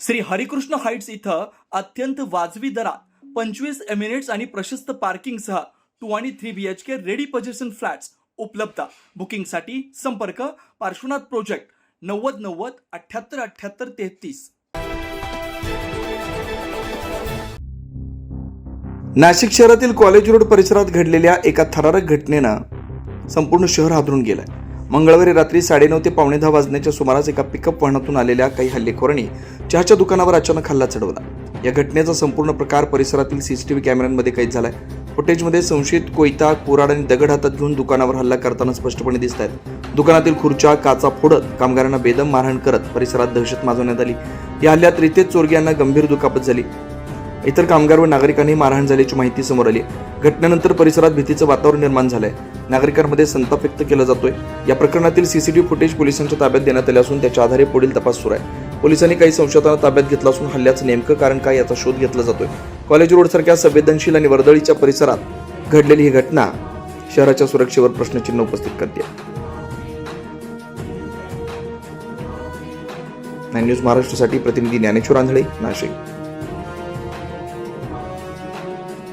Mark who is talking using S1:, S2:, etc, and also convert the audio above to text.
S1: Shri Harikrishna Heights इथं अत्यंत वाजवी दरात 25 एमिरेट्स आणि प्रशस्त पार्किंगसह 2 आणि 3 BHK रेडी पोझिशन फ्लॅट्स उपलब्ध. बुकिंगसाठी संपर्क पार्श्वनाथ प्रोजेक्ट 9090 78 78 33.
S2: नाशिक शहरातील कॉलेज रोड परिसरात घडलेल्या एका थरारक घटनेनं संपूर्ण शहर हादरून गेलंय. मंगळवारी रात्री 9:30 ते 9:15 वाजण्याच्या सुमारास एका पिकअप वाहनातून आलेल्या काही हल्लेखोरांनी चहाच्या दुकानावर अचानक हल्ला चढवला. या घटनेचा संपूर्ण प्रकार परिसरातील CCTV कॅमेऱ्यांमध्ये कैद झालाय. फुटेजमध्ये संशयित कोयता, कुऱ्हाड आणि दगड हातात घेऊन दुकानावर हल्ला करताना स्पष्टपणे दिसत आहेत. दुकानातील खुर्च्या, काचा फोडत कामगारांना बेदम मारहाण करत परिसरात दहशत माजवण्यात आली. या हल्ल्यात रितेश चोरगे यांना गंभीर दुखापत झाली. इतर कामगार व नागरिकांनी मारहाण झाल्याची माहिती समोर आली. घटनेनंतर परिसरात भीतीचं वातावरण निर्माण झालंय. नागरिकांमध्ये संताप व्यक्त केला जातोय. या प्रकरणातील CCTV फुटेज पोलिसांच्या ताब्यात देण्यात आले असून त्याच्या आधारे पुढील तपास सुरू आहे. पोलिसांनी काही संशयितांना ताब्यात घेतलं असून हल्ल्याचं नेमकं कारण काय याचा शोध घेतला जातोय. कॉलेज रोड सारख्या संवेदनशील आणि वर्दळीच्या परिसरात घडलेली ही घटना शहराच्या सुरक्षेवर प्रश्नचिन्ह उपस्थित करते. 9 न्यूज महाराष्ट्रासाठी प्रतिनिधी ज्ञानेश्वर आंधळे, नाशिक.